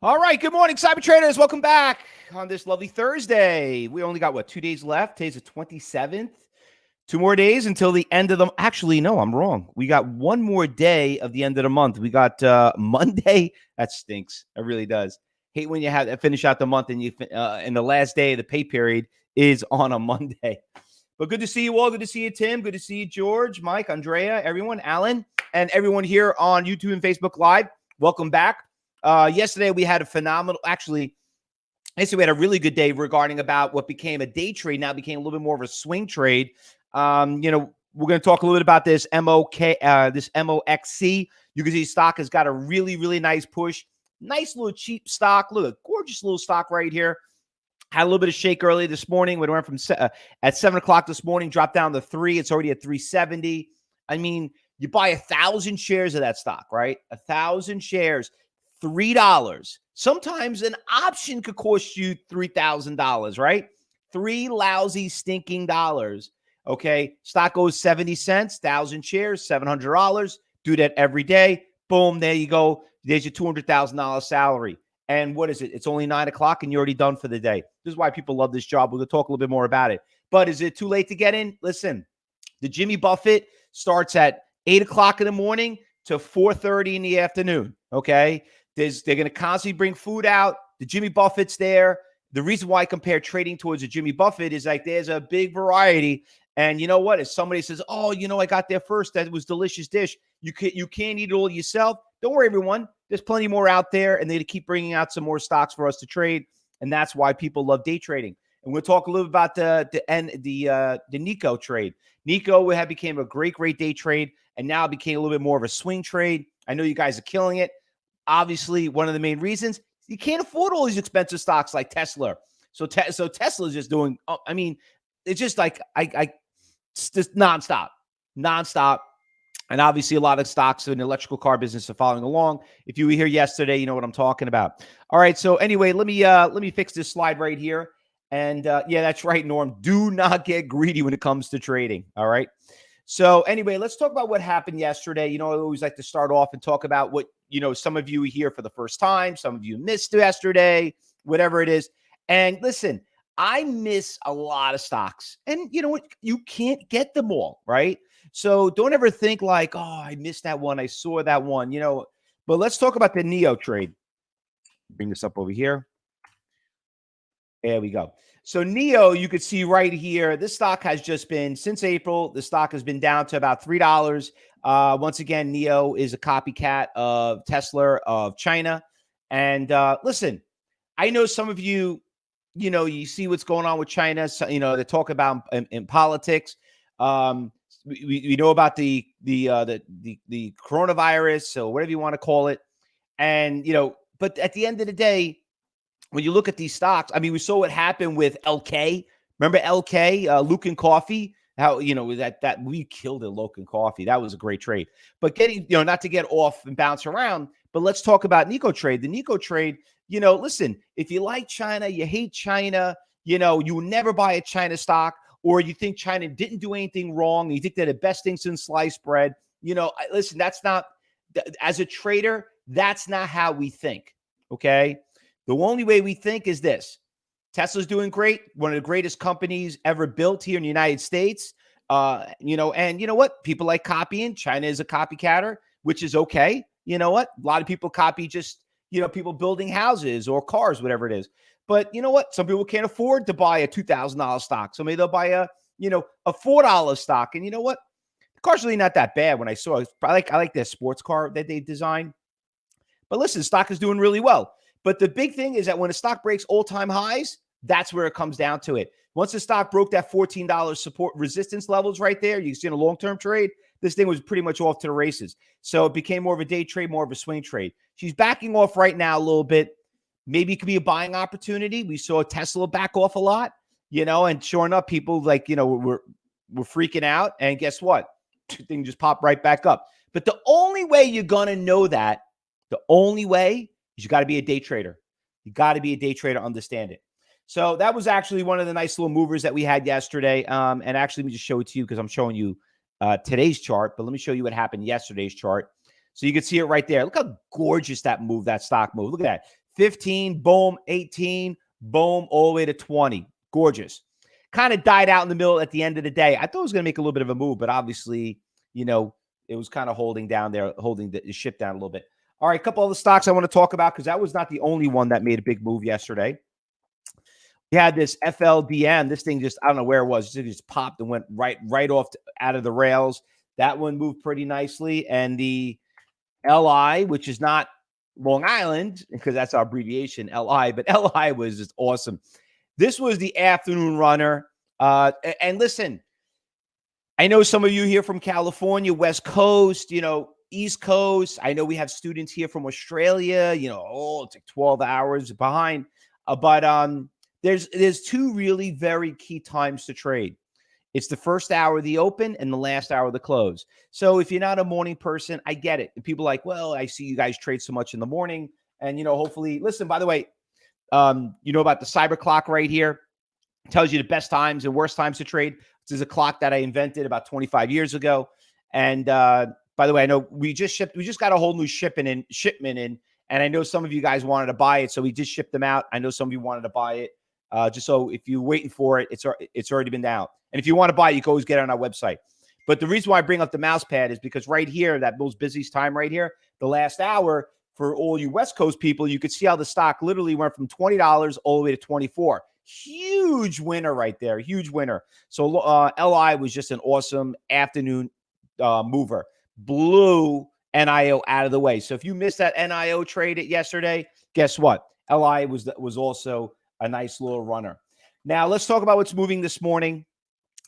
All right, good morning, cyber traders. Welcome back on this lovely Thursday. We only got, 2 days left? Today's the 27th. 2 more days until the end of the... Actually, no, I'm wrong. We got one more day of the end of the month. We got Monday. That stinks. It really does. Hate when you have to finish out the month and and the last day of the pay period is on a Monday. But good to see you all. Good to see you, Tim. Good to see you, George, Mike, Andrea, everyone, Alan, and everyone here on YouTube and Facebook Live. Welcome back. Yesterday we had a phenomenal, actually, yesterday we had a really good day regarding about what became a day trade, now became a little bit more of a swing trade. We're going to talk a little bit about this this MOXC. You can see stock has got a really, really nice push. Nice little cheap stock. Look, gorgeous little stock right here. Had a little bit of shake early this morning. We went from at 7 o'clock this morning, dropped down to 3. It's already at 370. I mean, you buy 1,000 shares of that stock, right? 1,000 shares. $3. Sometimes an option could cost you $3,000, right? 3 lousy stinking dollars. Okay. Stock goes 70 cents, 1,000 shares, $700. Do that every day. Boom. There you go. There's your $200,000 salary. And what is it? It's only 9 o'clock and you're already done for the day. This is why people love this job. We'll talk a little bit more about it. But is it too late to get in? Listen, the Jimmy Buffett starts at 8 o'clock in the morning to 4:30 in the afternoon. Okay. They're going to constantly bring food out. The Jimmy Buffett's there. The reason why I compare trading towards a Jimmy Buffett is like there's a big variety. And you know what? If somebody says, oh, I got there first, that was delicious dish. You can't eat it all yourself. Don't worry, everyone. There's plenty more out there, and they keep bringing out some more stocks for us to trade. And that's why people love day trading. And we'll talk a little about the Nico trade. Nico became a great day trade, and now it became a little bit more of a swing trade. I know you guys are killing it. Obviously, one of the main reasons, you can't afford all these expensive stocks like Tesla. So Tesla is just doing, I mean, it's just like, it's just nonstop. And obviously a lot of stocks in the electrical car business are following along. If you were here yesterday, you know what I'm talking about. All right. So anyway, let me fix this slide right here. And yeah, that's right, Norm. Do not get greedy when it comes to trading. All right. So anyway, let's talk about what happened yesterday. I always like to start off and talk about what, some of you are here for the first time. Some of you missed yesterday, whatever it is. And listen, I miss a lot of stocks. And you know what? You can't get them all, right? So don't ever think like, oh, I missed that one. I saw that one, But let's talk about the NEO trade. Bring this up over here. There we go. So NEO, you could see right here, this stock has just been, since April, the stock has been down to about $3. Once again, NEO is a copycat of Tesla of China. And listen, I know some of you, you see what's going on with China. So, they talk about in politics. We know about the coronavirus, or whatever you want to call it. And, but at the end of the day, when you look at these stocks, I mean, we saw what happened with LK. Remember LK, Luke and Coffee? How, that we killed it, Luke and Coffee. That was a great trade. But getting, not to get off and bounce around, but let's talk about Nico trade. The Nico trade, listen, if you like China, you hate China, you will never buy a China stock, or you think China didn't do anything wrong, you think they're the best thing since sliced bread. Listen, that's not, as a trader, that's not how we think, okay? The only way we think is this. Tesla's doing great. One of the greatest companies ever built here in the United States. And you know what? People like copying. China is a copycatter, which is okay. You know what? A lot of people copy just, people building houses or cars, whatever it is. But you know what? Some people can't afford to buy a $2,000 stock. So maybe they'll buy a $4 stock. And you know what? The car's really not that bad. When I saw it, I like their sports car that they designed. But listen, stock is doing really well. But the big thing is that when a stock breaks all-time highs, that's where it comes down to it. Once the stock broke that $14 support resistance levels right there, you see in a long-term trade, this thing was pretty much off to the races. So it became more of a day trade, more of a swing trade. She's backing off right now a little bit. Maybe it could be a buying opportunity. We saw Tesla back off a lot, and sure enough, people we're freaking out. And guess what? The thing just popped right back up. But the only way you're going to know that, the only way, you got to be a day trader. You got to be a day trader, understand it. So that was actually one of the nice little movers that we had yesterday. And actually, let me just show it to you because I'm showing you today's chart. But let me show you what happened yesterday's chart. So you can see it right there. Look how gorgeous that stock move. Look at that. 15, boom, 18, boom, all the way to 20. Gorgeous. Kind of died out in the middle at the end of the day. I thought it was going to make a little bit of a move, but obviously, it was kind of holding down there, holding the ship down a little bit. All right, a couple of the stocks I want to talk about because that was not the only one that made a big move yesterday. We had this FLDM. This thing just, I don't know where it was. It just popped and went right off out of the rails. That one moved pretty nicely. And the LI, which is not Long Island, because that's our abbreviation, LI, but LI was just awesome. This was the afternoon runner. And listen, I know some of you here from California, West Coast, East Coast. I know we have students here from Australia, it's like 12 hours behind. But there's two really very key times to trade. It's the first hour of the open and the last hour of the close. So if you're not a morning person, I get it. And people are like, well, I see you guys trade so much in the morning. And, hopefully, listen, by the way, about the cyber clock right here. It tells you the best times and worst times to trade. This is a clock that I invented about 25 years ago. And by the way, I know we just got a whole new shipment in. And I know some of you guys wanted to buy it. So we just shipped them out. I know some of you wanted to buy it. Just so if you're waiting for it, it's already been out. And if you want to buy it, you can always get it on our website. But the reason why I bring up the mouse pad is because right here, that most busiest time right here, the last hour, for all you West Coast people, you could see how the stock literally went from $20 all the way to $24. Huge winner right there. Huge winner. So LI was just an awesome afternoon mover. Blew NIO out of the way. So if you missed that NIO trade yesterday, guess what? LI was also a nice little runner. Now let's talk about what's moving this morning,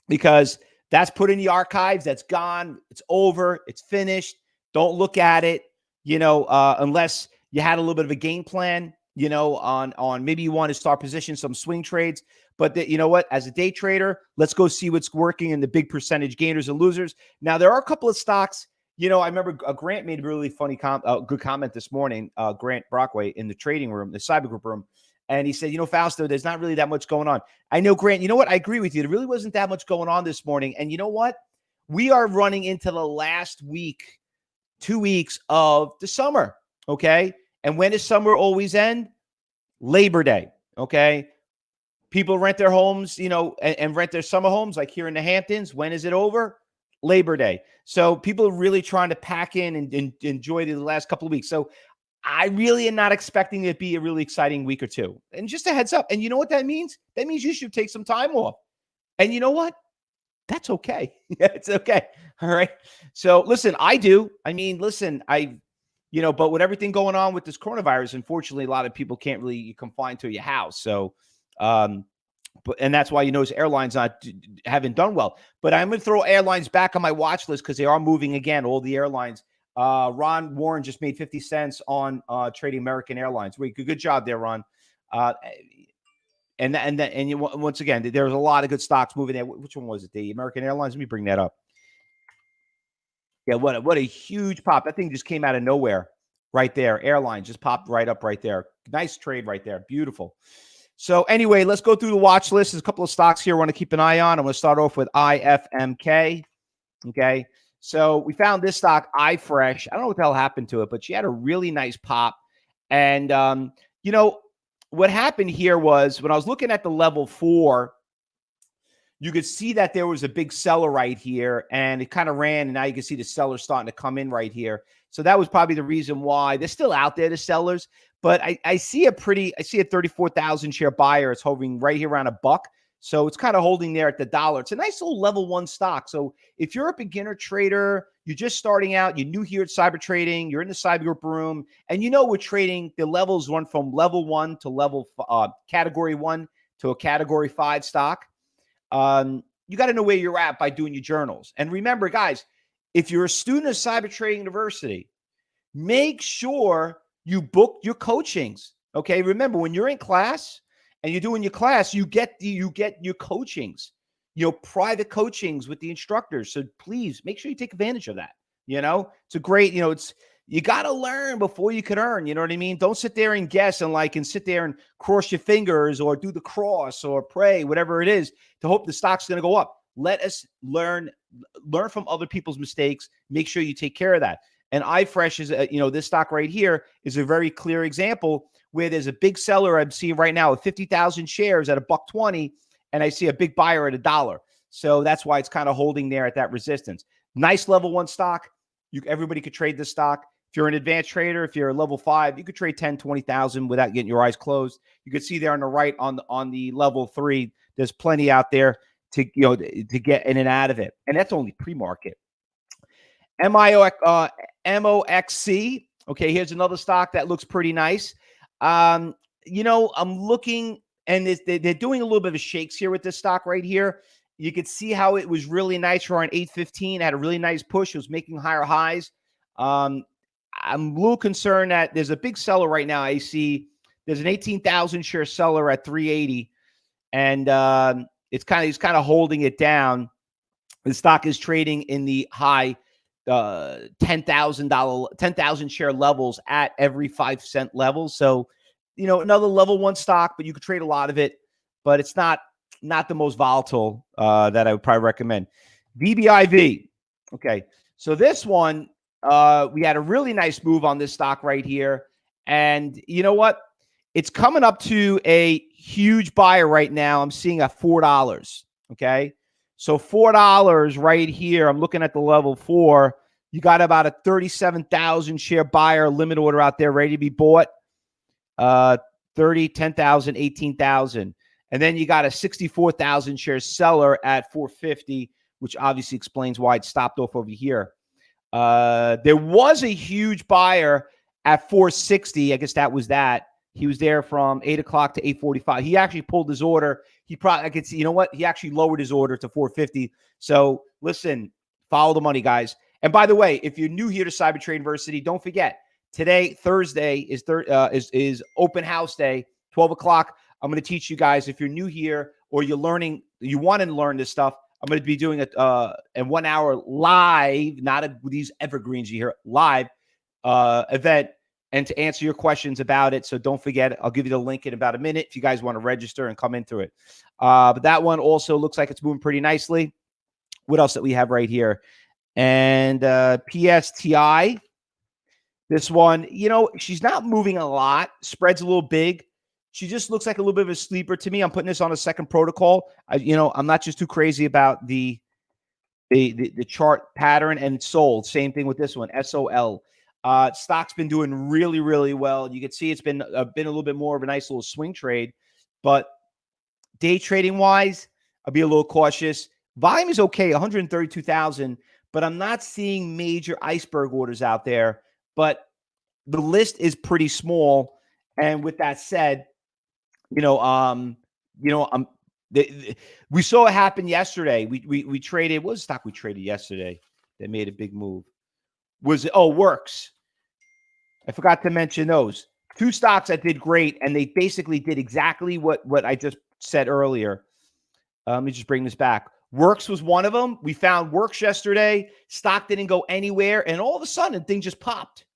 because that's put in the archives. That's gone. It's over. It's finished. Don't look at it, unless you had a little bit of a game plan, on maybe you want to start position some swing trades. But you know what? As a day trader, let's go see what's working in the big percentage gainers and losers. Now, there are a couple of stocks. I remember Grant made a really funny good comment this morning, Grant Brockway, in the trading room, the cyber group room. And he said, Fausto, there's not really that much going on. I know, Grant, you know what? I agree with you. There really wasn't that much going on this morning. And you know what? We are running into the last 2 weeks of the summer, okay? And when does summer always end? Labor Day, okay? People rent their homes, and rent their summer homes, like here in the Hamptons. When is it over? Labor Day. So people are really trying to pack in and enjoy the last couple of weeks. So I really am not expecting it to be a really exciting week or two. And just a heads up. And you know what that means? That means you should take some time off. And you know what? That's okay. It's okay. All right. So listen, I do. I mean, listen, but with everything going on with this coronavirus, unfortunately, a lot of people can't really confine to your house. So, and that's why you notice airlines haven't done well. But I'm going to throw airlines back on my watch list because they are moving again. All the airlines. Ron Warren just made 50 cents on trading American Airlines. Good job there, Ron. Once again, there's a lot of good stocks moving there. Which one was it? The American Airlines? Let me bring that up. Yeah, what a huge pop. That thing just came out of nowhere right there. Airline just popped right up right there. Nice trade right there. Beautiful. So anyway, let's go through the watch list. There's a couple of stocks here I want to keep an eye on. I'm going to start off with IFMK. Okay. So we found this stock, iFresh. I don't know what the hell happened to it, but she had a really nice pop. And, what happened here was when I was looking at the level 4, you could see that there was a big seller right here, and it kind of ran, and now you can see the sellers starting to come in right here. So that was probably the reason why they're still out there, the sellers. But I see a 34,000 share buyer. It's hovering right here around $1. So it's kind of holding there at the dollar. It's a nice little level 1 stock. So if you're a beginner trader, you're just starting out, you're new here at cyber trading, you're in the cyber group room, and we're trading, the levels run from level 1 to category 1 to a category 5 stock. You got to know where you're at by doing your journals. And remember, guys, if you're a student of Cyber Trading University, make sure you book your coachings. Okay. Remember, when you're in class, and you're doing your class, you get your coachings, private coachings with the instructors. So please make sure you take advantage of that. It's a great, you got to learn before you can earn. You know what I mean? Don't sit there and guess and sit there and cross your fingers or do the cross or pray, whatever it is, to hope the stock's going to go up. Let us learn from other people's mistakes. Make sure you take care of that. And iFresh is, this stock right here is a very clear example where there's a big seller I'm seeing right now with 50,000 shares at $1.20, and I see a big buyer at $1. So that's why it's kind of holding there at that resistance. Nice level 1 stock. Everybody could trade this stock. If you're an advanced trader, if you're a level 5, you could trade 10, 20,000 without getting your eyes closed. You could see there on the right on the level 3, there's plenty out there to get in and out of it. And that's only pre-market. MOXC. Okay, here's another stock that looks pretty nice. I'm looking, and they're doing a little bit of a shakes here with this stock right here. You could see how it was really nice around 815. Had a really nice push. It was making higher highs. I'm a little concerned that there's a big seller right now. I see there's an 18,000 share seller at 380, and he's kind of holding it down. The stock is trading in the high $10,000 share levels at every 5-cent level. So, another level 1 stock, but you could trade a lot of it, but it's not the most volatile that I would probably recommend. VBIV. Okay. So this one, we had a really nice move on this stock right here. And you know what? It's coming up to a huge buyer right now. I'm seeing at $4. Okay. So $4 right here. I'm looking at the level 4. You got about a 37,000 share buyer limit order out there ready to be bought. 30, 10,000, 18,000. And then you got a 64,000 share seller at 450, which obviously explains why it stopped off over here. There was a huge buyer at 460. I guess that was that. He was there from 8 o'clock to 8:45. He actually pulled his order. I could see, you know what? He actually lowered his order to 450. So listen, follow the money, guys. And by the way, if you're new here to Cyber Trade University, don't forget, today, Thursday, is open house day, 12 o'clock. I'm going to teach you guys, if you're new here or you want to learn this stuff, I'm going to be doing a 1 hour live, not these evergreens you hear, live event, and to answer your questions about it. So don't forget, I'll give you the link in about a minute if you guys want to register and come into it. But that one also looks like it's moving pretty nicely. What else that we have right here? And PSTI. This one, she's not moving a lot. Spread's a little big. She just looks like a little bit of a sleeper to me. I'm putting this on a second protocol. I'm not just too crazy about the chart pattern, and sold. Same thing with this one, SOL. Stock's been doing really, really well. You can see it's been a little bit more of a nice little swing trade, but day trading wise, I'll be a little cautious. Volume is okay, 132,000, but I'm not seeing major iceberg orders out there. But the list is pretty small. And with that said, we saw it happen yesterday. We traded. What was the stock we traded yesterday that made a big move? Works. I forgot to mention those 2 stocks that did great, and they basically did exactly what I just said earlier. Let me just bring this back. Works was one of them. We found Works yesterday. Stock didn't go anywhere, and all of a sudden, the thing just popped,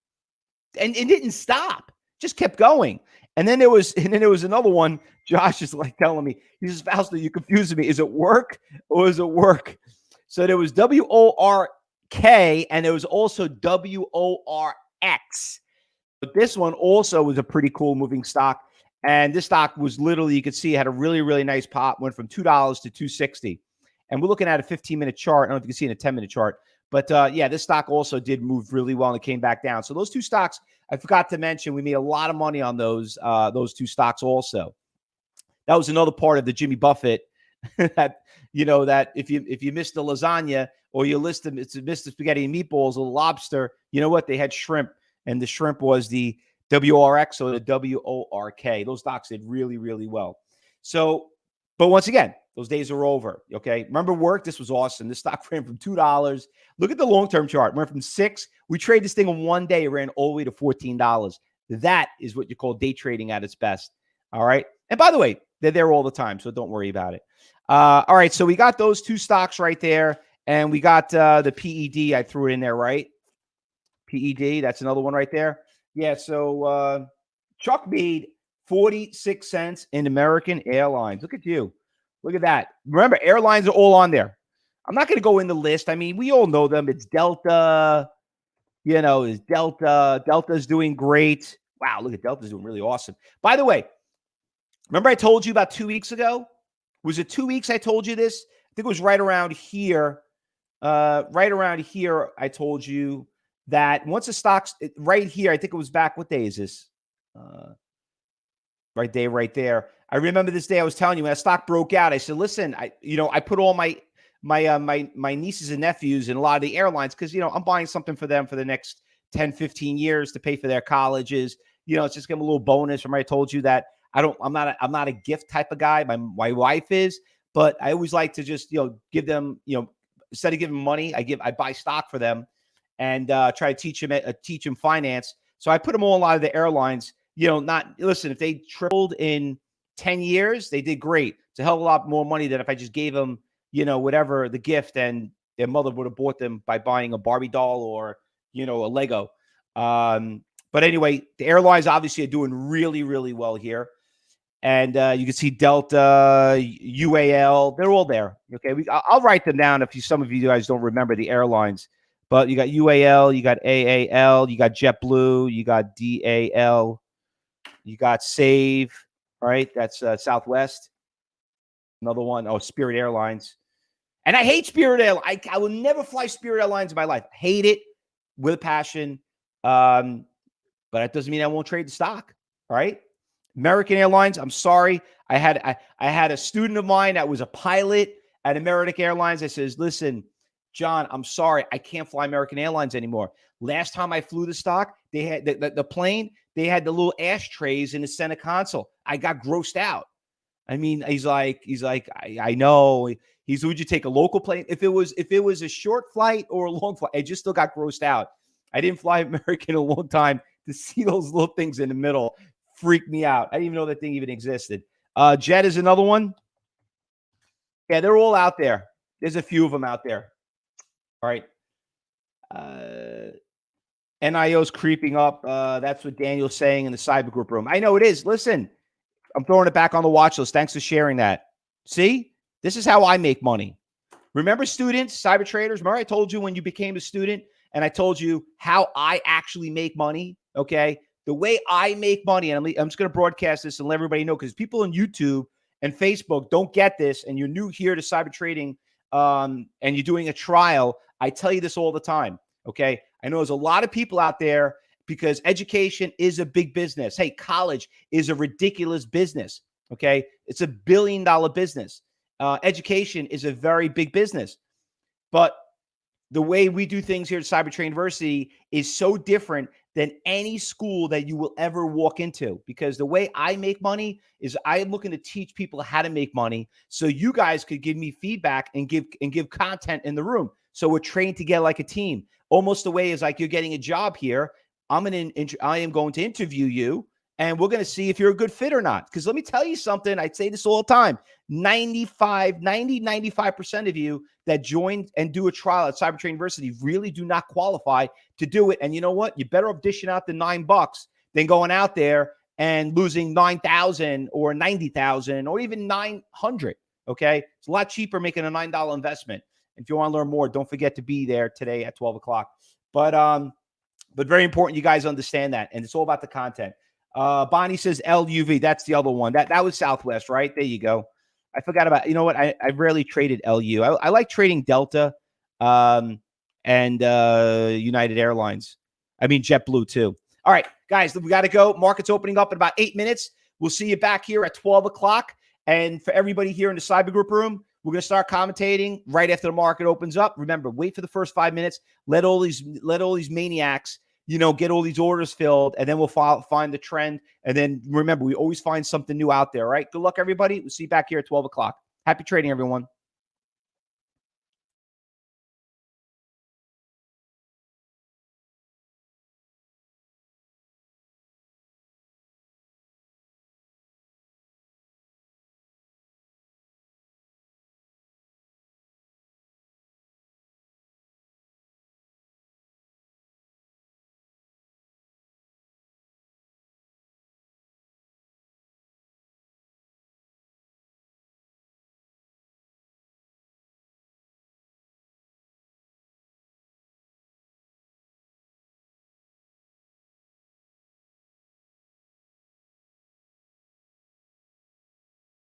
and it didn't stop. Just kept going. And then there was another one. Josh is like telling me, he says, Fausto, you confusing me. Is it work or is it work? So there was WORK, and there was also WORX. But this one also was a pretty cool moving stock. And this stock was literally, you could see, it had a really, really nice pop, went from $2 to $2.60. And we're looking at a 15-minute chart. I don't know if you can see in a 10-minute chart. But this stock also did move really well, and it came back down. So those 2 stocks, I forgot to mention, we made a lot of money on those 2 stocks also. That was another part of the Jimmy Buffett that if you missed the lasagna or you missed the spaghetti and meatballs or the lobster, you know what? They had shrimp, and the shrimp was the WRX or the WORK. Those stocks did really, really well. So, but once again, those days are over. Okay. Remember Work? This was awesome. This stock ran from $2. Look at the long-term chart. Went from 6. We trade this thing in one day. It ran all the way to $14. That is what you call day trading at its best. All right. And by the way, they're there all the time, so don't worry about it. All right. So we got those 2 stocks right there. And we got the PED. I threw it in there, right? PED. That's another one right there. Yeah. So Chuck made 46 cents in American Airlines. Look at you. Look at that. Remember, airlines are all on there. I'm not going to go in the list. I mean, we all know them. It's Delta, you know, is Delta. Delta's doing great. Wow, look at Delta's doing really awesome. By the way, remember I told you about 2 weeks ago? Was it 2 weeks I told you this? I think it was right around here. Right around here, I told you that once the stocks right here, I think it was back. What day is this? Right there. I remember this day I was telling you when a stock broke out. I said, listen, I put all my nieces and nephews in a lot of the airlines because, I'm buying something for them for the next 10, 15 years to pay for their colleges. It's just give them a little bonus. Remember I told you that I'm not a gift type of guy. My wife is, but I always like to just, give them, instead of giving money, I buy stock for them and try to teach them finance. So I put them all in a lot of the airlines. Listen, if they tripled in 10 years, they did great. It's a hell of a lot more money than if I just gave them, whatever the gift, and their mother would have bought them by buying a Barbie doll or, a Lego. But anyway, the airlines obviously are doing really, really well here. And you can see Delta, UAL, they're all there. Okay, I'll write them down if some of you guys don't remember the airlines. But you got UAL, you got AAL, you got JetBlue, you got DAL, you got Save. All right, that's Southwest. Another one, Spirit Airlines. And I hate Spirit Airlines. I will never fly Spirit Airlines in my life. I hate it with a passion. But that doesn't mean I won't trade the stock. All right. American Airlines, I'm sorry. I had a student of mine that was a pilot at American Airlines. I says, listen, John, I'm sorry. I can't fly American Airlines anymore. Last time I flew the stock, they had the plane, they had the little ashtrays in the center console. I got grossed out. I mean, he's like, I know. Would you take a local plane? If it was a short flight or a long flight, I just still got grossed out. I didn't fly American in a long time. To see those little things in the middle freaked me out. I didn't even know that thing even existed. Jet is another one. Yeah, they're all out there. There's a few of them out there. All right. NIO's creeping up. That's what Daniel's saying in the cyber group room. I know it is. Listen, I'm throwing it back on the watch list. Thanks for sharing that. See, this is how I make money. Remember, students, cyber traders? Remember I told you when you became a student and I told you how I actually make money? Okay. The way I make money, and I'm just going to broadcast this and let everybody know, because people on YouTube and Facebook don't get this, and you're new here to cyber trading, and you're doing a trial. I tell you this all the time. Okay. I know there's a lot of people out there because education is a big business. Hey, college is a ridiculous business. Okay. It's $1 billion business. Education is a very big business, but the way we do things here at CyberTrade University is so different than any school that you will ever walk into, because the way I make money is I am looking to teach people how to make money so you guys could give me feedback and give content in the room. So we're trained together like a team. Almost the way is like you're getting a job here. I am going to interview you, and we're going to see if you're a good fit or not. Because let me tell you something. I say this all the time. 95% of you that join and do a trial at CyberTrade University really do not qualify to do it. And you know what? You're better off dishing out the $9 than going out there and losing 9,000 or 90,000 or even 900. Okay. It's a lot cheaper making a $9 investment. If you want to learn more, don't forget to be there today at 12 o'clock. But very important you guys understand that. And it's all about the content. Bonnie says LUV. That's the other one. That was Southwest, right? There you go. I forgot about, you know what? I rarely traded LU. I like trading Delta and United Airlines. I mean, JetBlue too. All right, guys, we got to go. Market's opening up in about 8 minutes. We'll see you back here at 12 o'clock. And for everybody here in the Cyber Group room, we're going to start commentating right after the market opens up. Remember, wait for the first 5 minutes. Let all these maniacs, get all these orders filled, and then we'll find the trend. And then remember, we always find something new out there, right? Good luck, everybody. We'll see you back here at 12 o'clock. Happy trading, everyone.